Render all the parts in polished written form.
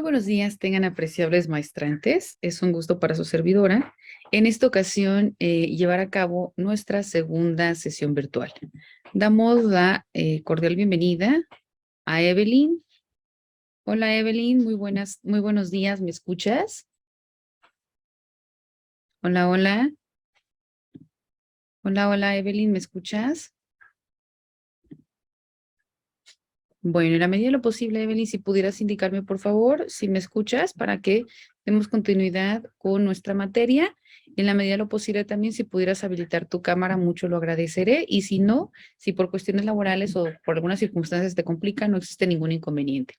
Muy buenos días, tengan apreciables maestrantes. Es un gusto para su servidora. En esta ocasión, llevar a cabo nuestra segunda sesión virtual. Damos la cordial bienvenida a Evelyn. Hola Evelyn, muy buenos días, ¿me escuchas? Hola, hola. Hola, hola Evelyn, ¿me escuchas? Bueno, en la medida de lo posible, Evelyn, si pudieras indicarme, por favor, si me escuchas, para que demos continuidad con nuestra materia. En la medida de lo posible también, si pudieras habilitar tu cámara, mucho lo agradeceré. Y si no, si por cuestiones laborales o por algunas circunstancias te complica, no existe ningún inconveniente.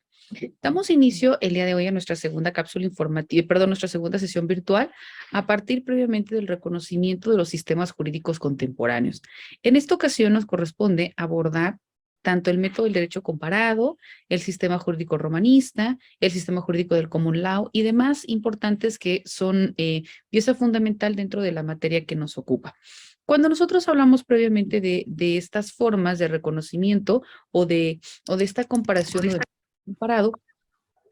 Damos inicio el día de hoy a nuestra segunda cápsula informativa, perdón, nuestra segunda sesión virtual, a partir previamente del reconocimiento de los sistemas jurídicos contemporáneos. En esta ocasión nos corresponde abordar tanto el método del derecho comparado, el sistema jurídico romanista, el sistema jurídico del common law y demás importantes que son pieza fundamental dentro de la materia que nos ocupa. Cuando nosotros hablamos previamente de estas formas de reconocimiento o de esta comparación o de comparado,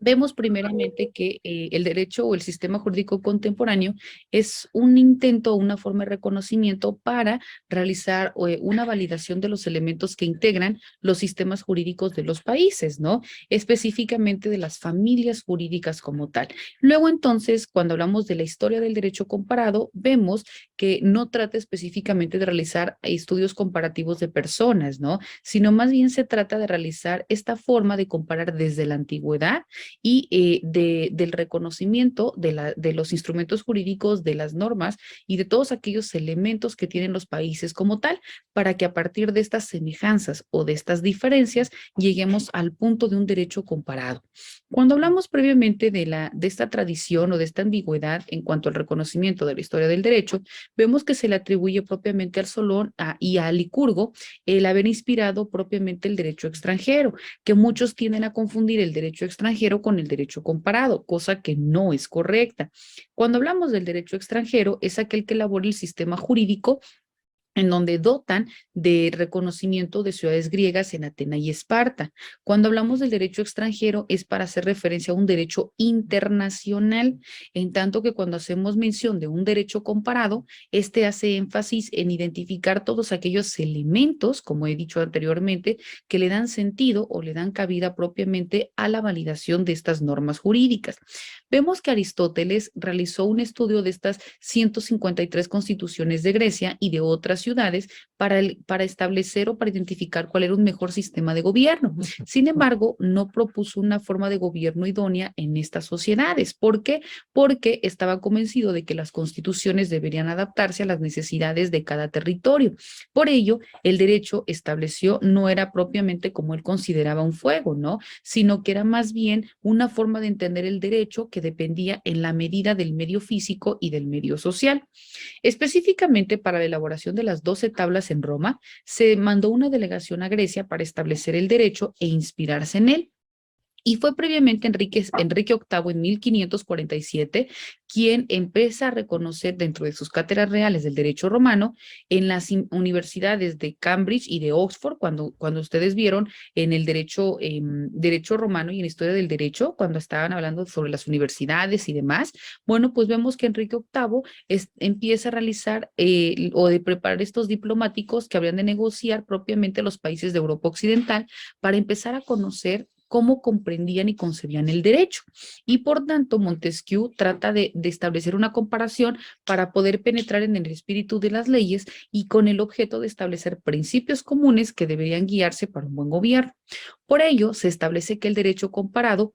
vemos primeramente que el derecho o el sistema jurídico contemporáneo es un intento o una forma de reconocimiento para realizar una validación de los elementos que integran los sistemas jurídicos de los países, ¿no? Específicamente de las familias jurídicas como tal. Luego entonces, cuando hablamos de la historia del derecho comparado, vemos que no trata específicamente de realizar estudios comparativos de personas, ¿no? Sino más bien se trata de realizar esta forma de comparar desde la antigüedad y del reconocimiento de los instrumentos jurídicos, de las normas y de todos aquellos elementos que tienen los países como tal, para que a partir de estas semejanzas o de estas diferencias lleguemos al punto de un derecho comparado. Cuando hablamos previamente de esta tradición o de esta ambigüedad en cuanto al reconocimiento de la historia del derecho, vemos que se le atribuye propiamente al Solón y a Licurgo el haber inspirado propiamente el derecho extranjero, que muchos tienden a confundir el derecho extranjero con el derecho comparado, cosa que no es correcta. Cuando hablamos del derecho extranjero, es aquel que elabora el sistema jurídico en donde dotan de reconocimiento de ciudades griegas en Atena y Esparta. Cuando hablamos del derecho extranjero es para hacer referencia a un derecho internacional, en tanto que cuando hacemos mención de un derecho comparado, este hace énfasis en identificar todos aquellos elementos, como he dicho anteriormente, que le dan sentido o le dan cabida propiamente a la validación de estas normas jurídicas. Vemos que Aristóteles realizó un estudio de estas 153 constituciones de Grecia y de otras ciudades para establecer o para identificar cuál era un mejor sistema de gobierno. Sin embargo, no propuso una forma de gobierno idónea en estas sociedades. ¿Por qué? Porque estaba convencido de que las constituciones deberían adaptarse a las necesidades de cada territorio. Por ello, el derecho estableció no era propiamente como él consideraba un fuego, ¿no? Sino que era más bien una forma de entender el derecho que dependía en la medida del medio físico y del medio social. Específicamente para la elaboración de las 12 tablas en Roma, se mandó una delegación a Grecia para establecer el derecho e inspirarse en él. Y fue previamente Enrique VIII en 1547 quien empieza a reconocer dentro de sus cátedras reales del derecho romano en las universidades de Cambridge y de Oxford, cuando ustedes vieron en el derecho romano y en historia del derecho, cuando estaban hablando sobre las universidades y demás, bueno, pues vemos que Enrique VIII empieza a realizar o de preparar estos diplomáticos que habrían de negociar propiamente los países de Europa Occidental para empezar a conocer cómo comprendían y concebían el derecho. Y por tanto, Montesquieu trata de establecer una comparación para poder penetrar en el espíritu de las leyes y con el objeto de establecer principios comunes que deberían guiarse para un buen gobierno. Por ello, se establece que el derecho comparado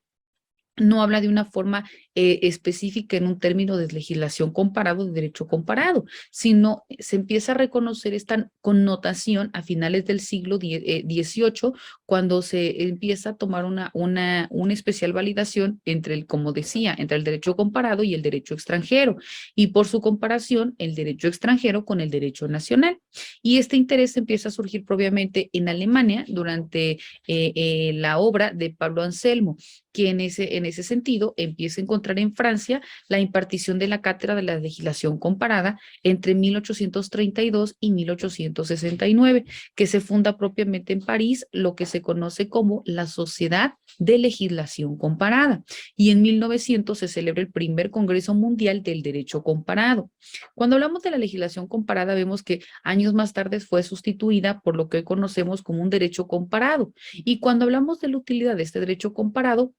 no habla de una forma específica en un término de legislación comparado, de derecho comparado, sino se empieza a reconocer esta connotación a finales del siglo XVIII, cuando se empieza a tomar una especial validación entre como decía, entre el derecho comparado y el derecho extranjero, y por su comparación, el derecho extranjero con el derecho nacional. Y este interés empieza a surgir propiamente en Alemania durante la obra de Pablo Anselmo, que en ese sentido empieza a encontrar encontrar en Francia la impartición de la cátedra de la legislación comparada entre 1832 y 1869, que se funda propiamente en París, lo que se conoce como la Sociedad de Legislación Comparada. Y en 1900 se celebra el primer Congreso Mundial del Derecho Comparado. Cuando hablamos de la legislación comparada, vemos que años más tarde fue sustituida por lo que hoy conocemos como un derecho comparado. Y cuando hablamos de la utilidad de este derecho comparado,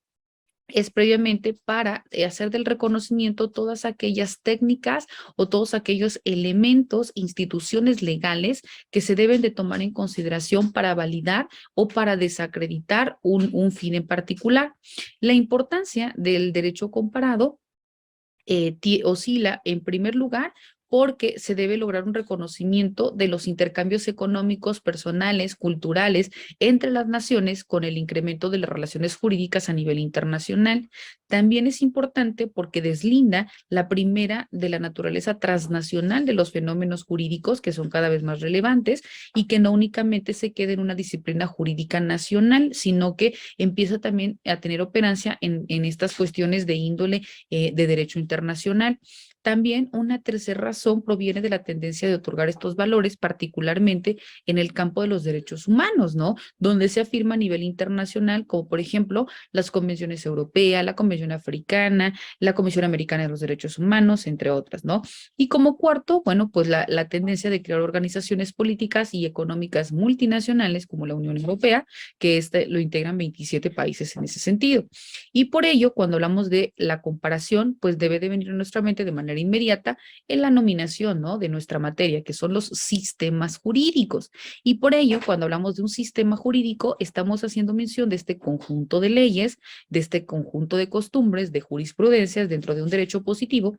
es previamente para hacer del reconocimiento todas aquellas técnicas o todos aquellos elementos, instituciones legales que se deben de tomar en consideración para validar o para desacreditar un fin en particular. La importancia del derecho comparado oscila en primer lugar porque se debe lograr un reconocimiento de los intercambios económicos, personales, culturales entre las naciones con el incremento de las relaciones jurídicas a nivel internacional. También es importante porque deslinda la primera de la naturaleza transnacional de los fenómenos jurídicos que son cada vez más relevantes y que no únicamente se queda en una disciplina jurídica nacional, sino que empieza también a tener operancia en estas cuestiones de índole de derecho internacional. También una tercera razón proviene de la tendencia de otorgar estos valores, particularmente en el campo de los derechos humanos, ¿no? Donde se afirma a nivel internacional, como por ejemplo las convenciones europeas, la Convención Africana, la Comisión Americana de los Derechos Humanos, entre otras, ¿no? Y como cuarto, bueno, pues la tendencia de crear organizaciones políticas y económicas multinacionales como la Unión Europea, que lo integran 27 países en ese sentido. Y por ello, cuando hablamos de la comparación, pues debe de venir a nuestra mente de manera inmediata en la nominación, ¿no? De nuestra materia, que son los sistemas jurídicos. Y por ello, cuando hablamos de un sistema jurídico, estamos haciendo mención de este conjunto de leyes, de este conjunto de costumbres, de jurisprudencias dentro de un derecho positivo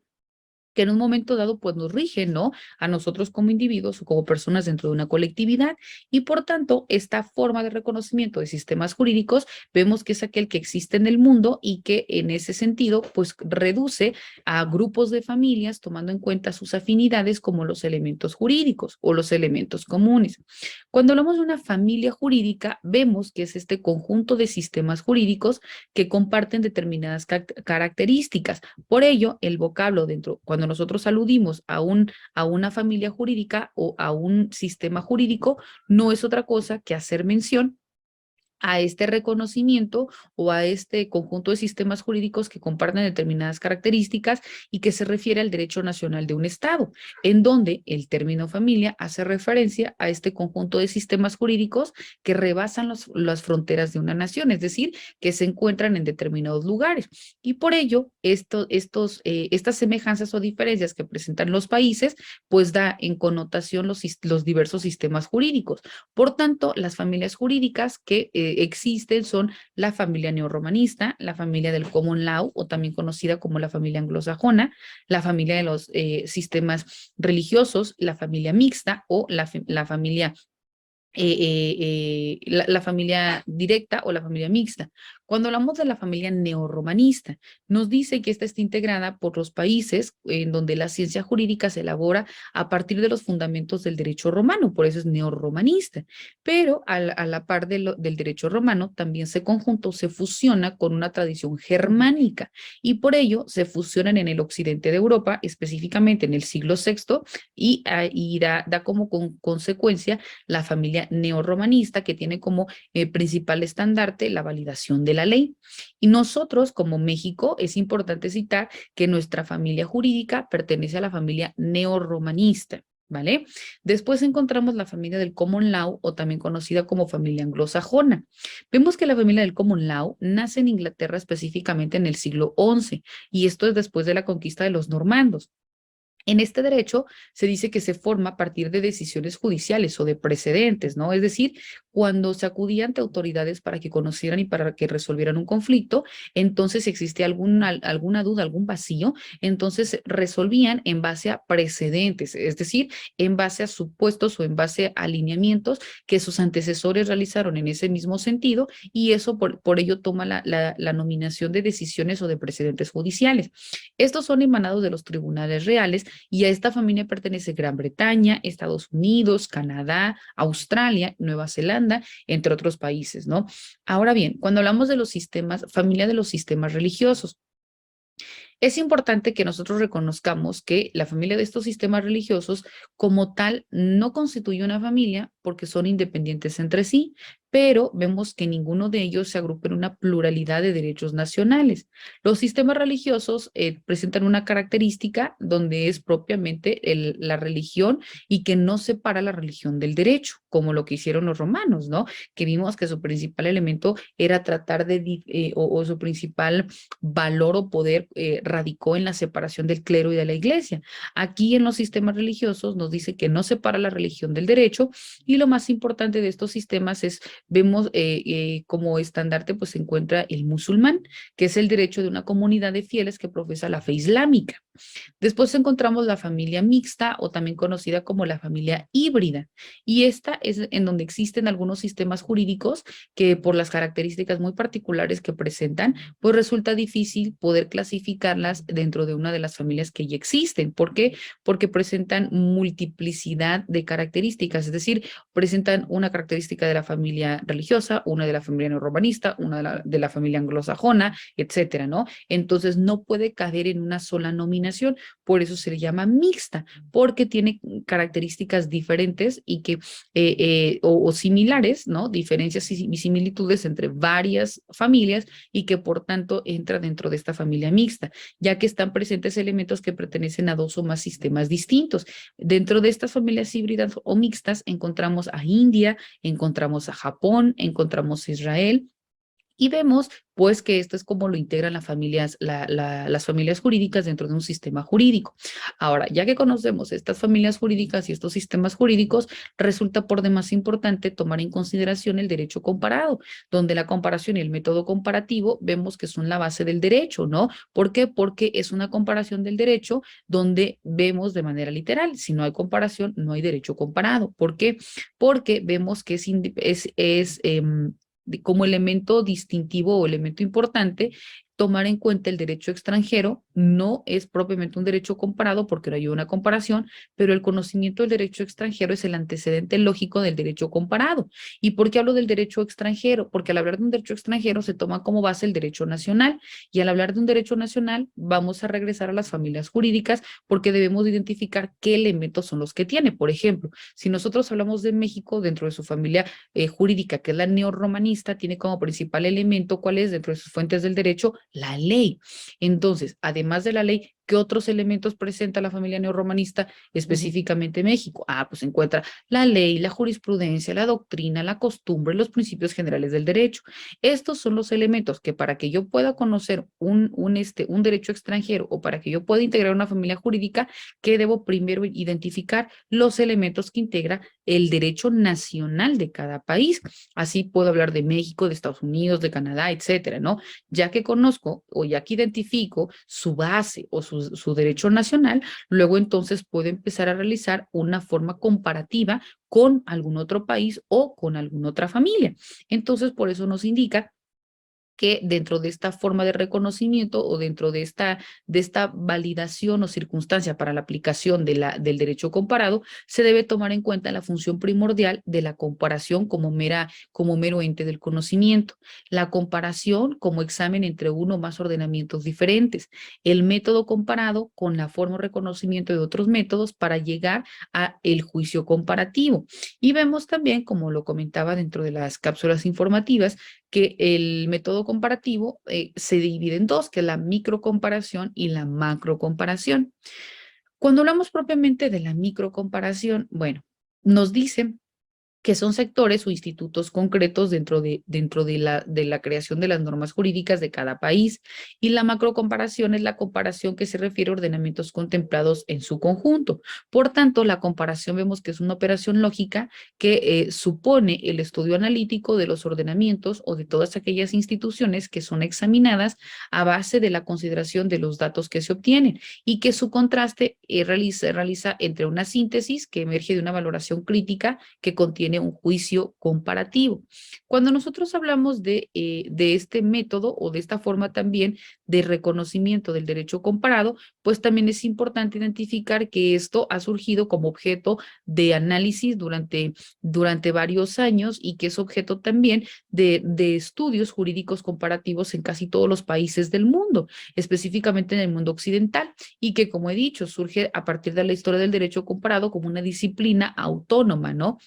que en un momento dado pues nos rigen, ¿no? A nosotros como individuos o como personas dentro de una colectividad y por tanto esta forma de reconocimiento de sistemas jurídicos vemos que es aquel que existe en el mundo y que en ese sentido pues reduce a grupos de familias tomando en cuenta sus afinidades como los elementos jurídicos o los elementos comunes. Cuando hablamos de una familia jurídica vemos que es este conjunto de sistemas jurídicos que comparten determinadas características. Por ello, el vocablo dentro, cuando nosotros aludimos a una familia jurídica o a un sistema jurídico, no es otra cosa que hacer mención a este reconocimiento o a este conjunto de sistemas jurídicos que comparten determinadas características y que se refiere al derecho nacional de un Estado, en donde el término familia hace referencia a este conjunto de sistemas jurídicos que rebasan las fronteras de una nación, es decir, que se encuentran en determinados lugares. Y por ello, estas semejanzas o diferencias que presentan los países, pues da en connotación los diversos sistemas jurídicos. Por tanto, las familias jurídicas que existen son la familia neorromanista, la familia del common law o también conocida como la familia anglosajona, la familia de los sistemas religiosos, la familia mixta o la familia la familia directa o la familia mixta. Cuando hablamos de la familia neorromanista, nos dice que esta está integrada por los países en donde la ciencia jurídica se elabora a partir de los fundamentos del derecho romano, por eso es neorromanista. Pero a la par del derecho romano también se conjunta o se fusiona con una tradición germánica y por ello se fusionan en el occidente de Europa, específicamente en el siglo VI, y da como consecuencia la familia neorromanista que tiene como principal estandarte la validación de la ley. Y nosotros, como México, es importante citar que nuestra familia jurídica pertenece a la familia neorromanista. ¿Vale? Después encontramos la familia del common law o también conocida como familia anglosajona. Vemos que la familia del common law nace en Inglaterra específicamente en el siglo XI y esto es después de la conquista de los normandos. En este derecho se dice que se forma a partir de decisiones judiciales o de precedentes, ¿no? Es decir, cuando se acudía ante autoridades para que conocieran y para que resolvieran un conflicto, entonces si existía alguna duda, algún vacío, entonces resolvían en base a precedentes, es decir, en base a supuestos o en base a alineamientos que sus antecesores realizaron en ese mismo sentido y eso por ello toma la nominación de decisiones o de precedentes judiciales. Estos son emanados de los tribunales reales y a esta familia pertenece Gran Bretaña, Estados Unidos, Canadá, Australia, Nueva Zelanda, entre otros países, ¿no? Ahora bien, cuando hablamos de los sistemas, familia de los sistemas religiosos, Es importante que nosotros reconozcamos que la familia de estos sistemas religiosos como tal no constituye una familia porque son independientes entre sí, pero vemos que ninguno de ellos se agrupa en una pluralidad de derechos nacionales. Los sistemas religiosos presentan una característica donde es propiamente la religión y que no separa la religión del derecho, como lo que hicieron los romanos, ¿no? Que vimos que su principal elemento era tratar o su principal valor o poder radicó en la separación del clero y de la iglesia. Aquí en los sistemas religiosos nos dice que no separa la religión del derecho y lo más importante de estos sistemas es, vemos como estandarte pues se encuentra el musulmán, que es el derecho de una comunidad de fieles que profesa la fe islámica. Después encontramos la familia mixta o también conocida como la familia híbrida. Y esta es en donde existen algunos sistemas jurídicos que por las características muy particulares que presentan, pues resulta difícil poder clasificarlas dentro de una de las familias que ya existen. ¿Por qué? Porque presentan multiplicidad de características, es decir, presentan una característica de la familia religiosa, una de la familia neorromanista, una de la familia anglosajona, etcétera, ¿no? Entonces no puede caer en una sola nominación, por eso se le llama mixta, porque tiene características diferentes y que, o similares, ¿no? Diferencias y similitudes entre varias familias y que por tanto entra dentro de esta familia mixta, ya que están presentes elementos que pertenecen a dos o más sistemas distintos. Dentro de estas familias híbridas o mixtas encontramos a India, encontramos a Japón, encontramos a Israel, y vemos, pues, que esto es como lo integran las familias jurídicas dentro de un sistema jurídico. Ahora, ya que conocemos estas familias jurídicas y estos sistemas jurídicos, resulta por demás importante tomar en consideración el derecho comparado, donde la comparación y el método comparativo vemos que son la base del derecho, ¿no? ¿Por qué? Porque es una comparación del derecho donde vemos de manera literal, si no hay comparación, no hay derecho comparado. ¿Por qué? Porque vemos que como elemento distintivo o elemento importante, tomar en cuenta el derecho extranjero no es propiamente un derecho comparado porque no hay una comparación, pero el conocimiento del derecho extranjero es el antecedente lógico del derecho comparado. ¿Y por qué hablo del derecho extranjero? Porque al hablar de un derecho extranjero se toma como base el derecho nacional y al hablar de un derecho nacional vamos a regresar a las familias jurídicas porque debemos identificar qué elementos son los que tiene. Por ejemplo, si nosotros hablamos de México dentro de su familia jurídica, que es la neorromanista, tiene como principal elemento, ¿cuál es dentro de sus fuentes del derecho? La ley. Entonces, además de la ley, ¿qué otros elementos presenta la familia neorromanista, específicamente México? Ah, pues se encuentra la ley, la jurisprudencia, la doctrina, la costumbre, los principios generales del derecho. Estos son los elementos que para que yo pueda conocer un derecho extranjero o para que yo pueda integrar una familia jurídica, que debo primero identificar los elementos que integra el derecho nacional de cada país. Así puedo hablar de México, de Estados Unidos, de Canadá, etcétera, ¿no? Ya que conozco o ya que identifico su base o su derecho nacional, luego entonces puedo empezar a realizar una forma comparativa con algún otro país o con alguna otra familia. Entonces, por eso nos indica que dentro de esta forma de reconocimiento o dentro de esta validación o circunstancia para la aplicación del derecho comparado, se debe tomar en cuenta la función primordial de la comparación como mero ente del conocimiento, la comparación como examen entre uno o más ordenamientos diferentes, el método comparado con la forma o reconocimiento de otros métodos para llegar a el juicio comparativo. Y vemos también, como lo comentaba dentro de las cápsulas informativas, que el método comparativo se divide en dos, que es la microcomparación y la macrocomparación. Cuando hablamos propiamente de la microcomparación, bueno, nos dicen que son sectores o institutos concretos dentro de la creación de las normas jurídicas de cada país. Y la macrocomparación es la comparación que se refiere a ordenamientos contemplados en su conjunto. Por tanto, la comparación vemos que es una operación lógica que supone el estudio analítico de los ordenamientos o de todas aquellas instituciones que son examinadas a base de la consideración de los datos que se obtienen y que su contraste realiza entre una síntesis que emerge de una valoración crítica que contiene tiene un juicio comparativo. Cuando nosotros hablamos de este método o de esta forma también de reconocimiento del derecho comparado, pues también es importante identificar que esto ha surgido como objeto de análisis durante varios años y que es objeto también de estudios jurídicos comparativos en casi todos los países del mundo, específicamente en el mundo occidental, y que, como he dicho, surge a partir de la historia del derecho comparado como una disciplina autónoma, ¿no?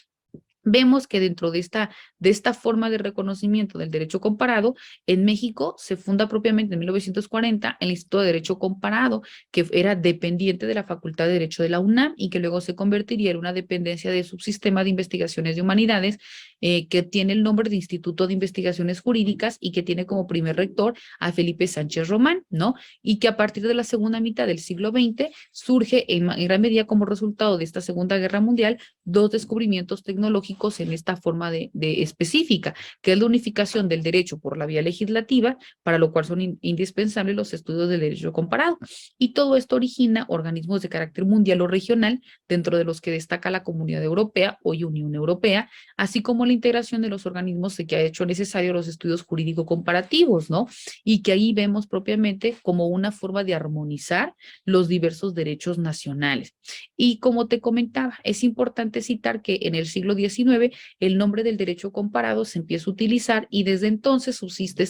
Vemos que dentro de esta forma de reconocimiento del derecho comparado, en México se funda propiamente en 1940 el Instituto de Derecho Comparado, que era dependiente de la Facultad de Derecho de la UNAM y que luego se convertiría en una dependencia de Subsistema de Investigaciones de Humanidades, que tiene el nombre de Instituto de Investigaciones Jurídicas y que tiene como primer rector a Felipe Sánchez Román, ¿no? Y que a partir de la segunda mitad del siglo XX surge en gran medida como resultado de esta Segunda Guerra Mundial dos descubrimientos tecnológicos en esta forma de específica, que es la unificación del derecho por la vía legislativa, para lo cual son indispensables los estudios del derecho comparado. Y todo esto origina organismos de carácter mundial o regional, dentro de los que destaca la Comunidad Europea, hoy Unión Europea, así como la integración de los organismos que ha hecho necesario los estudios jurídico comparativos, ¿no? Y que ahí vemos propiamente como una forma de armonizar los diversos derechos nacionales. Y como te comentaba, es importante citar que en el siglo XIX el nombre del derecho comparado se empieza a utilizar y desde entonces subsiste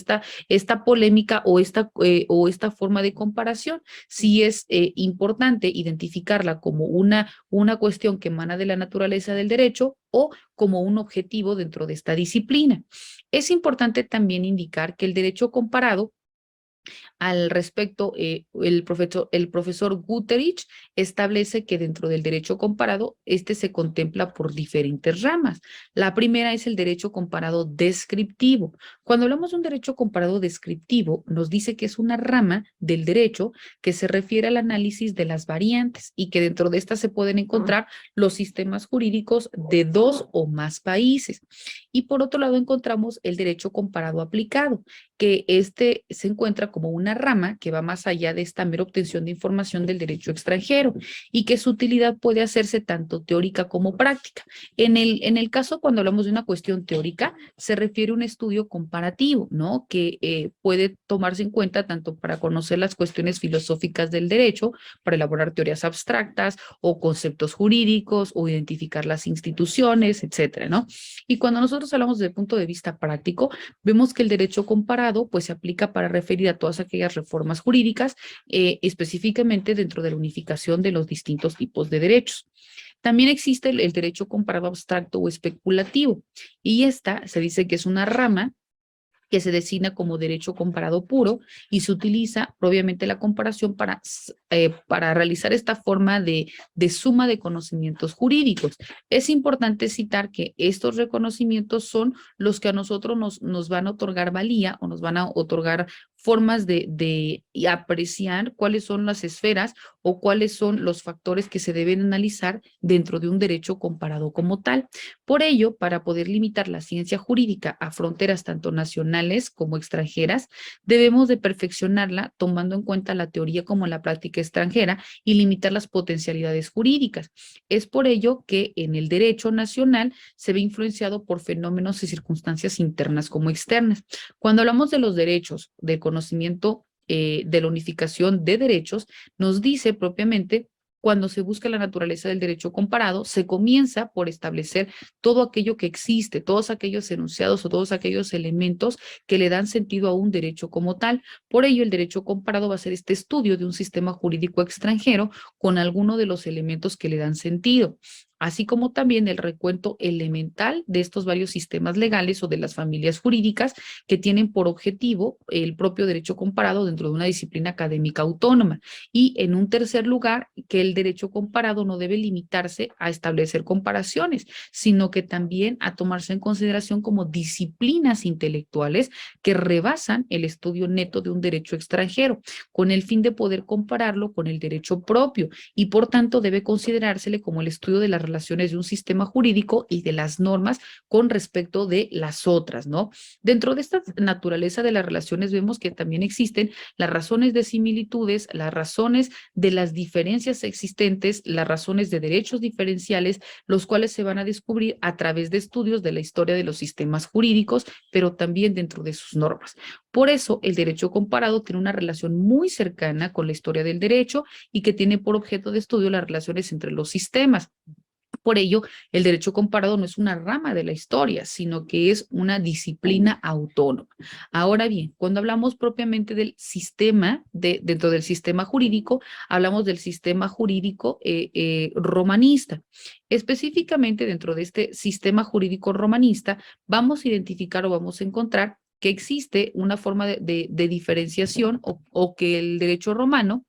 esta polémica o esta forma de comparación. Si es importante identificarla como una cuestión que emana de la naturaleza del derecho o como un objetivo dentro de esta disciplina. Es importante también indicar que el derecho comparado al respecto, el profesor Guterich establece que dentro del derecho comparado, este se contempla por diferentes ramas. La primera es el derecho comparado descriptivo. Cuando hablamos de un derecho comparado descriptivo, nos dice que es una rama del derecho que se refiere al análisis de las variantes y que dentro de estas se pueden encontrar los sistemas jurídicos de dos o más países. Y por otro lado encontramos el derecho comparado aplicado, que este se encuentra como una rama que va más allá de esta mera obtención de información del derecho extranjero y que su utilidad puede hacerse tanto teórica como práctica. En el caso, cuando hablamos de una cuestión teórica, se refiere a un estudio comparativo, ¿no? Que puede tomarse en cuenta tanto para conocer las cuestiones filosóficas del derecho, para elaborar teorías abstractas o conceptos jurídicos o identificar las instituciones, etcétera, ¿no? Y cuando nosotros hablamos desde el punto de vista práctico, vemos que el derecho comparado pues se aplica para referir a todas aquellas reformas jurídicas, específicamente dentro de la unificación de los distintos tipos de derechos. También existe el derecho comparado abstracto o especulativo, y esta se dice que es una rama que se designa como derecho comparado puro y se utiliza obviamente la comparación para realizar esta forma de suma de conocimientos jurídicos. Es importante citar que estos reconocimientos son los que a nosotros nos van a otorgar valía o nos van a otorgar formas de apreciar cuáles son las esferas o cuáles son los factores que se deben analizar dentro de un derecho comparado como tal. Por ello, para poder limitar la ciencia jurídica a fronteras tanto nacionales como extranjeras, debemos de perfeccionarla tomando en cuenta la teoría como la práctica extranjera y limitar las potencialidades jurídicas. Es por ello que en el derecho nacional se ve influenciado por fenómenos y circunstancias internas como externas. Cuando hablamos de los derechos, del conocimiento de la unificación de derechos, nos dice propiamente cuando se busca la naturaleza del derecho comparado, se comienza por establecer todo aquello que existe, todos aquellos enunciados o todos aquellos elementos que le dan sentido a un derecho como tal. Por ello, el derecho comparado va a ser este estudio de un sistema jurídico extranjero con alguno de los elementos que le dan sentido, así como también el recuento elemental de estos varios sistemas legales o de las familias jurídicas que tienen por objetivo el propio derecho comparado dentro de una disciplina académica autónoma. Y en un tercer lugar, que el derecho comparado no debe limitarse a establecer comparaciones, sino que también a tomarse en consideración como disciplinas intelectuales que rebasan el estudio neto de un derecho extranjero, con el fin de poder compararlo con el derecho propio y por tanto debe considerársele como el estudio de las relaciones de un sistema jurídico y de las normas con respecto de las otras, ¿no? Dentro de esta naturaleza de las relaciones vemos que también existen las razones de similitudes, las razones de las diferencias existentes, las razones de derechos diferenciales, los cuales se van a descubrir a través de estudios de la historia de los sistemas jurídicos, pero también dentro de sus normas. Por eso, el derecho comparado tiene una relación muy cercana con la historia del derecho y que tiene por objeto de estudio las relaciones entre los sistemas. Por ello, el derecho comparado no es una rama de la historia, sino que es una disciplina autónoma. Ahora bien, cuando hablamos propiamente del sistema, dentro del sistema jurídico, hablamos del sistema jurídico romanista. Específicamente dentro de este sistema jurídico romanista, vamos a identificar o vamos a encontrar que existe una forma de diferenciación o que el derecho romano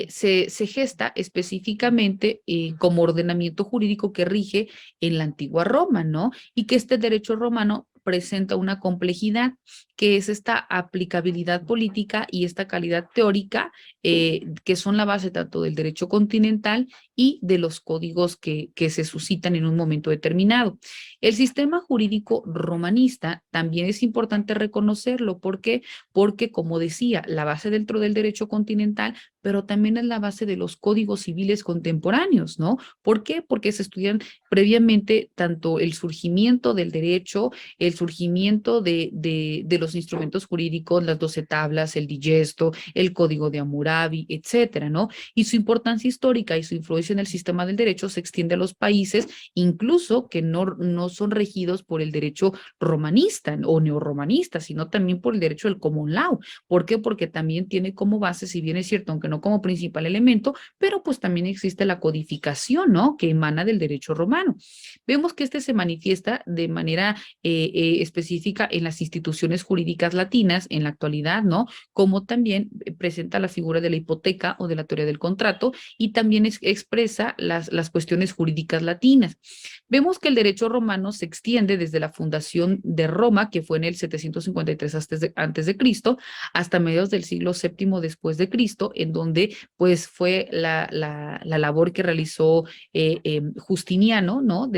se gesta específicamente como ordenamiento jurídico que rige en la antigua Roma, ¿no? Y que este derecho romano presenta una complejidad que es esta aplicabilidad política y esta calidad teórica que son la base tanto del derecho continental y de los códigos que se suscitan en un momento determinado. El sistema jurídico romanista también es importante reconocerlo. ¿Por qué? Porque, como decía, la base dentro del derecho continental, pero también es la base de los códigos civiles contemporáneos, ¿no? ¿Por qué? Porque se estudian previamente tanto el surgimiento del derecho, el surgimiento de los instrumentos jurídicos, las 12 tablas, el digesto, el código de Hammurabi, etcétera, ¿no? Y su importancia histórica y su influencia en el sistema del derecho se extiende a los países, incluso que no son regidos por el derecho romanista o neorromanista, sino también por el derecho del common law. ¿Por qué? Porque también tiene como base, si bien es cierto, aunque no como principal elemento, pero pues también existe la codificación, ¿no? Que emana del derecho romano. Vemos que este se manifiesta de manera específica en las instituciones jurídicas latinas en la actualidad, ¿no? Como también presenta la figura de la hipoteca o de la teoría del contrato y también expresa las cuestiones jurídicas latinas. Vemos que el derecho romano se extiende desde la fundación de Roma, que fue en el 753 antes de Cristo, hasta mediados del siglo VII después de Cristo, en donde pues fue la labor que realizó Justiniano, ¿no?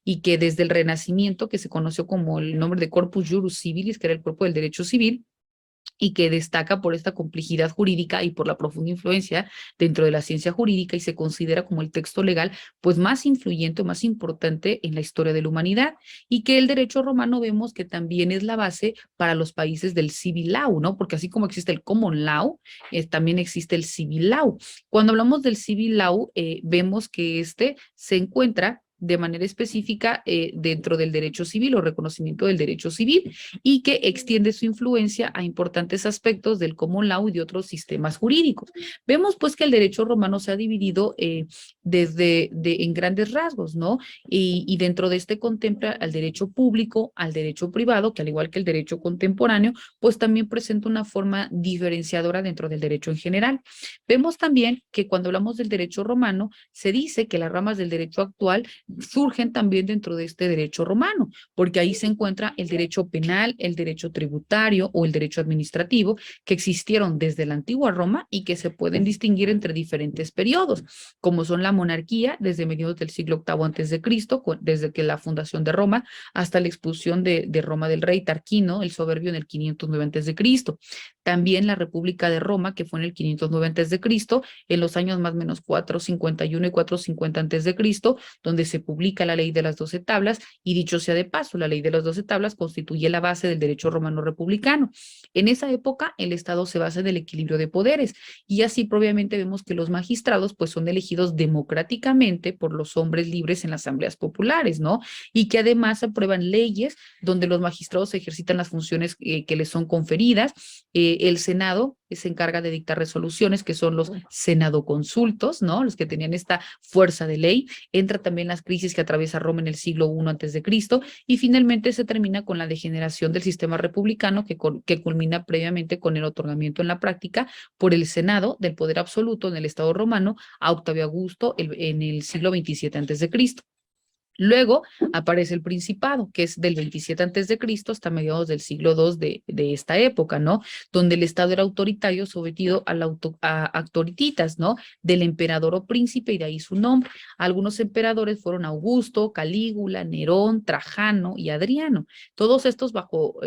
Y que desde el Renacimiento, que se conoció como el nombre de Corpus Juris Civilis, que era el cuerpo del derecho civil, y que destaca por esta complejidad jurídica y por la profunda influencia dentro de la ciencia jurídica y se considera como el texto legal pues más influyente, más importante en la historia de la humanidad y que el derecho romano vemos que también es la base para los países del civil law, ¿no? Porque así como existe el common law, también existe el civil law. Cuando hablamos del civil law, vemos que este se encuentra de manera específica dentro del derecho civil o reconocimiento del derecho civil y que extiende su influencia a importantes aspectos del common law y de otros sistemas jurídicos. Vemos pues que el derecho romano se ha dividido en grandes rasgos, ¿no? Y dentro de este contempla al derecho público, al derecho privado, que al igual que el derecho contemporáneo, pues también presenta una forma diferenciadora dentro del derecho en general. Vemos también que cuando hablamos del derecho romano, se dice que las ramas del derecho actual surgen también dentro de este derecho romano, porque ahí se encuentra el derecho penal, el derecho tributario o el derecho administrativo, que existieron desde la antigua Roma y que se pueden distinguir entre diferentes periodos, como son la monarquía desde mediados del siglo VIII antes de Cristo, desde que la fundación de Roma, hasta la expulsión de Roma del rey Tarquino, el soberbio en el 509 antes de Cristo. También la República de Roma, que fue en el 509 antes de Cristo, en los años más o menos 451 y 450 antes de Cristo, donde se publica la ley de las 12 tablas y dicho sea de paso, la ley de las 12 tablas constituye la base del derecho romano republicano. En esa época el Estado se basa en el equilibrio de poderes y así propiamente vemos que los magistrados pues son elegidos democráticamente por los hombres libres en las asambleas populares, ¿no? Y que además aprueban leyes donde los magistrados ejercitan las funciones que les son conferidas. El Senado se encarga de dictar resoluciones que son los senadoconsultos, ¿no? Los que tenían esta fuerza de ley. Entra también las crisis que atraviesa Roma en el siglo I antes de Cristo y finalmente se termina con la degeneración del sistema republicano que culmina previamente con el otorgamiento en la práctica por el Senado del poder absoluto en el Estado romano a Octavio Augusto en el siglo XXVII antes de Cristo. Luego aparece el Principado, que es del 27 antes de Cristo hasta mediados del siglo II de esta época, ¿no? Donde el Estado era autoritario, sometido a autorititas, ¿no? Del emperador o príncipe, y de ahí su nombre. Algunos emperadores fueron Augusto, Calígula, Nerón, Trajano y Adriano. Todos estos bajo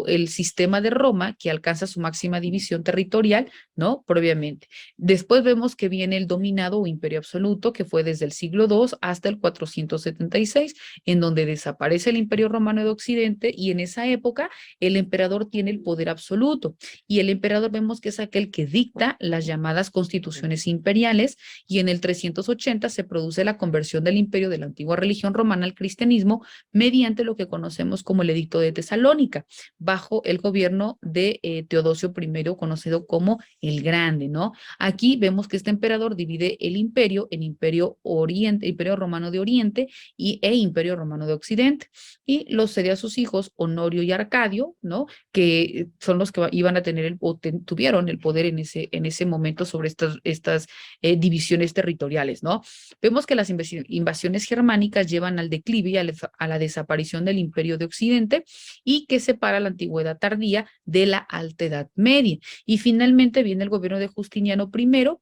el sistema de Roma, que alcanza su máxima división territorial, ¿no? Previamente. Después vemos que viene el dominado o imperio absoluto, que fue desde el siglo II hasta el 476, en donde desaparece el imperio romano de Occidente, y en esa época el emperador tiene el poder absoluto, y el emperador vemos que es aquel que dicta las llamadas constituciones imperiales, y en el 380 se produce la conversión del imperio de la antigua religión romana al cristianismo mediante lo que conocemos como el Edicto de Tesalónica, bajo el gobierno de Teodosio I, conocido como el Grande, ¿no? Aquí vemos que este emperador divide el imperio en imperio oriente, imperio romano de Oriente e imperio romano de Occidente, y los cede a sus hijos Honorio y Arcadio, ¿no? Que son los que iban a tener tuvieron el poder en ese momento sobre estas divisiones territoriales, ¿no? Vemos que las invasiones germánicas llevan al declive y a la desaparición del imperio de Occidente, y que separa la antigüedad tardía de la alta edad media. Y finalmente viene el gobierno de Justiniano I,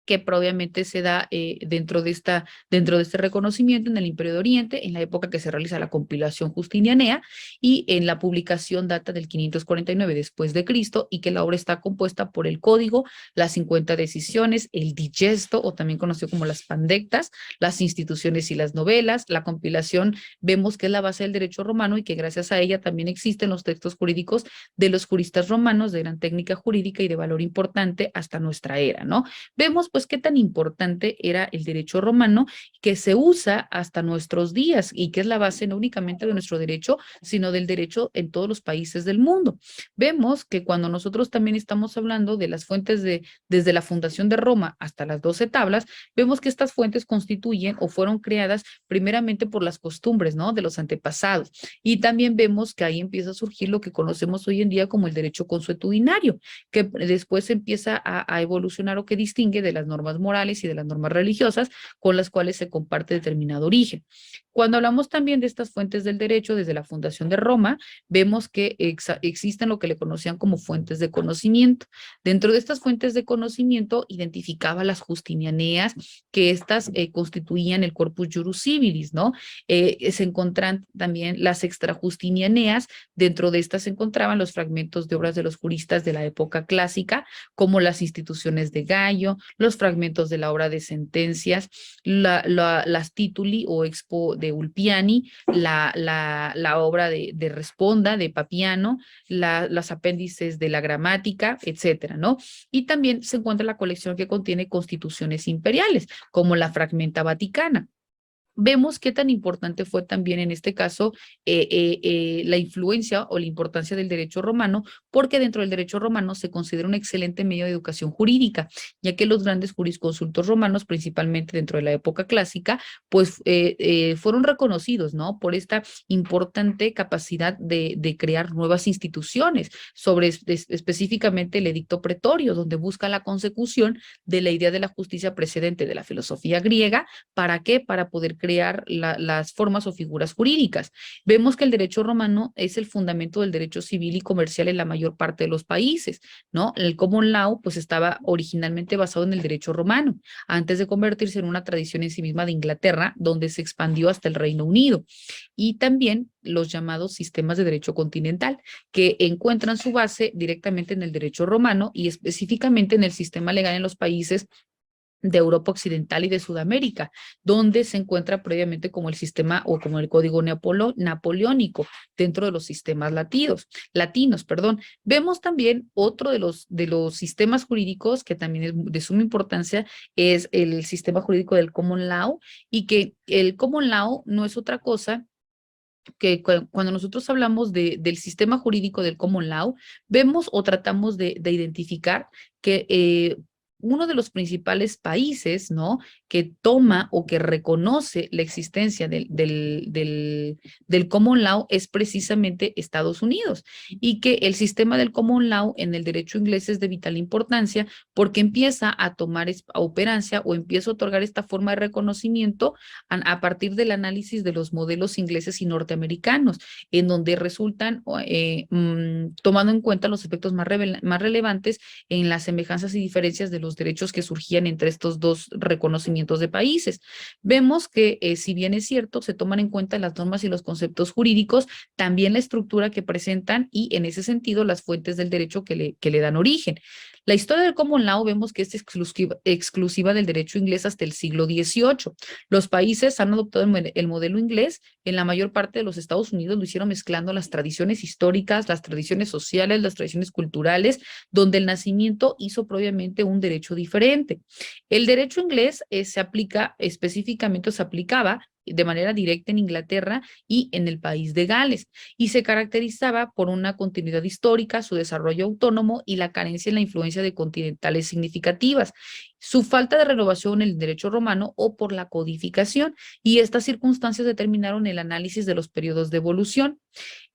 que obviamente se da dentro de este reconocimiento en el Imperio de Oriente, en la época que se realiza la compilación justinianea, y en la publicación data del 549 después de Cristo, y que la obra está compuesta por el Código, las 50 decisiones, el Digesto, o también conocido como las Pandectas, las instituciones y las novelas. La compilación vemos que es la base del derecho romano, y que gracias a ella también existen los textos jurídicos de los juristas romanos de gran técnica jurídica y de valor importante hasta nuestra era, ¿no? Vemos pues qué tan importante era el derecho romano, que se usa hasta nuestros días, y que es la base no únicamente de nuestro derecho, sino del derecho en todos los países del mundo. Vemos que cuando nosotros también estamos hablando de las fuentes desde la fundación de Roma hasta las 12 tablas, vemos que estas fuentes constituyen o fueron creadas primeramente por las costumbres, ¿no? De los antepasados. Y también vemos que ahí empieza a surgir lo que conocemos hoy en día como el derecho consuetudinario, que después empieza a evolucionar, o que distingue de las normas morales y de las normas religiosas con las cuales se comparte determinado origen. Cuando hablamos también de estas fuentes del derecho desde la fundación de Roma, vemos que existen lo que le conocían como fuentes de conocimiento. Dentro de estas fuentes de conocimiento identificaba las justinianeas, que estas constituían el corpus juris civilis, ¿no? Se encuentran también las extrajustinianeas. Dentro de estas se encontraban los fragmentos de obras de los juristas de la época clásica, como las instituciones de Gallo, los fragmentos de la obra de sentencias, las tituli o expo de Ulpiani, la obra de Responda de Papiano, las apéndices de la gramática, etcétera, ¿no? Y también se encuentra la colección que contiene constituciones imperiales, como la Fragmenta Vaticana. Vemos qué tan importante fue también en este caso la influencia o la importancia del derecho romano, porque dentro del derecho romano se considera un excelente medio de educación jurídica, ya que los grandes jurisconsultos romanos, principalmente dentro de la época clásica, pues fueron reconocidos, ¿no? Por esta importante capacidad de crear nuevas instituciones, sobre específicamente el edicto pretorio, donde busca la consecución de la idea de la justicia precedente de la filosofía griega. ¿Para qué? Para poder crear las formas o figuras jurídicas. Vemos que el derecho romano es el fundamento del derecho civil y comercial en la mayor parte de los países, ¿no? El common law pues estaba originalmente basado en el derecho romano, antes de convertirse en una tradición en sí misma de Inglaterra, donde se expandió hasta el Reino Unido. Y también los llamados sistemas de derecho continental, que encuentran su base directamente en el derecho romano, y específicamente en el sistema legal en los países de Europa Occidental y de Sudamérica, donde se encuentra previamente como el sistema o como el código napoleónico dentro de los sistemas latinos, perdón. Vemos también otro de los sistemas jurídicos que también es de suma importancia, es el sistema jurídico del common law, y que el common law no es otra cosa que cuando nosotros hablamos del sistema jurídico del common law, vemos o tratamos de identificar que uno de los principales países, ¿no? Que toma o que reconoce la existencia del Common Law es precisamente Estados Unidos, y que el sistema del Common Law en el derecho inglés es de vital importancia porque empieza a tomar operancia o empieza a otorgar esta forma de reconocimiento a partir del análisis de los modelos ingleses y norteamericanos, en donde resultan tomando en cuenta los efectos más relevantes en las semejanzas y diferencias de los derechos que surgían entre estos dos reconocimientos de países. Vemos que, si bien es cierto, se toman en cuenta las normas y los conceptos jurídicos, también la estructura que presentan y, en ese sentido, las fuentes del derecho que le dan origen. La historia del Common Law vemos que es exclusiva del derecho inglés hasta el siglo XVIII. Los países han adoptado el modelo inglés. En la mayor parte de los Estados Unidos lo hicieron mezclando las tradiciones históricas, las tradiciones sociales, las tradiciones culturales, donde el nacimiento hizo propiamente un derecho diferente. El derecho inglés se aplica específicamente, o se aplicaba de manera directa en Inglaterra y en el país de Gales, y se caracterizaba por una continuidad histórica, su desarrollo autónomo y la carencia en la influencia de continentales significativas, su falta de renovación en el derecho romano o por la codificación, y estas circunstancias determinaron el análisis de los periodos de evolución.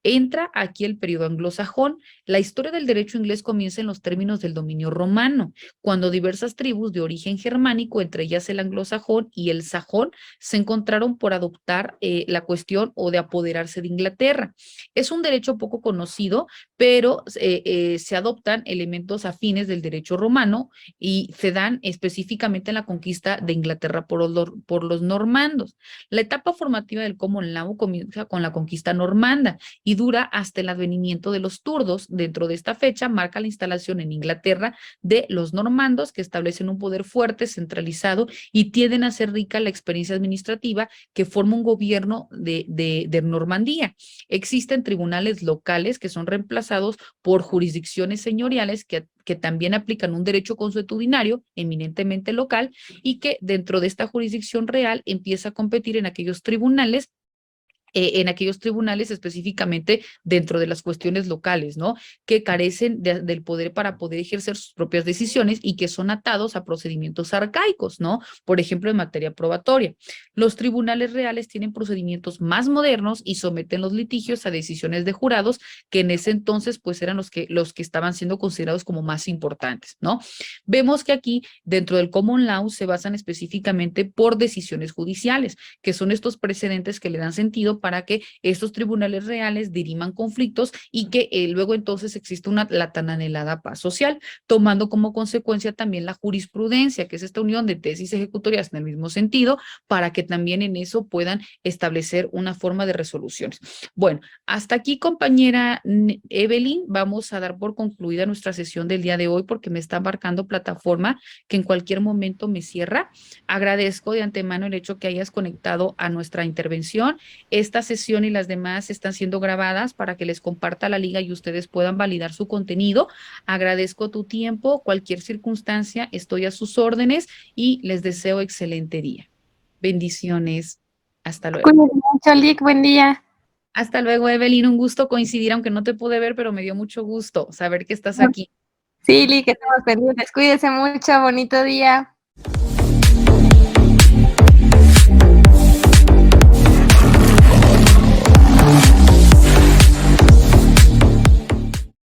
Entra aquí el periodo anglosajón. La historia del derecho inglés comienza en los términos del dominio romano, cuando diversas tribus de origen germánico, entre ellas el anglosajón y el sajón, se encontraron por adoptar la cuestión o de apoderarse de Inglaterra. Es un derecho poco conocido, pero se adoptan elementos afines del derecho romano y se dan específicamente en la conquista de Inglaterra por los normandos. La etapa formativa del Common Law comienza con la conquista normanda y dura hasta el advenimiento de los turdos. Dentro de esta fecha marca la instalación en Inglaterra de los normandos, que establecen un poder fuerte, centralizado, y tienden a hacer rica la experiencia administrativa que forma un gobierno de Normandía. Existen tribunales locales que son reemplazados por jurisdicciones señoriales que también aplican un derecho consuetudinario eminentemente local, y que dentro de esta jurisdicción real empieza a competir en aquellos tribunales específicamente dentro de las cuestiones locales, ¿no? Que carecen del poder para poder ejercer sus propias decisiones y que son atados a procedimientos arcaicos, ¿no? Por ejemplo, en materia probatoria. Los tribunales reales tienen procedimientos más modernos y someten los litigios a decisiones de jurados que en ese entonces pues eran los que estaban siendo considerados como más importantes, ¿no? Vemos que aquí dentro del Common Law se basan específicamente por decisiones judiciales, que son estos precedentes que le dan sentido para que estos tribunales reales diriman conflictos y que luego entonces existe la tan anhelada paz social, tomando como consecuencia también la jurisprudencia, que es esta unión de tesis ejecutorias en el mismo sentido, para que también en eso puedan establecer una forma de resoluciones. Bueno, hasta aquí, compañera Evelyn, vamos a dar por concluida nuestra sesión del día de hoy porque me está marcando plataforma que en cualquier momento me cierra. Agradezco de antemano el hecho que hayas conectado a nuestra intervención. Esta sesión y las demás están siendo grabadas para que les comparta la liga y ustedes puedan validar su contenido. Agradezco tu tiempo, cualquier circunstancia, estoy a sus órdenes y les deseo excelente día. Bendiciones. Hasta luego. Cuídate mucho, Lick. Buen día. Hasta luego, Evelyn. Un gusto coincidir, aunque no te pude ver, pero me dio mucho gusto saber que estás aquí. Sí, Lick, estamos pendientes. Cuídese mucho. Bonito día.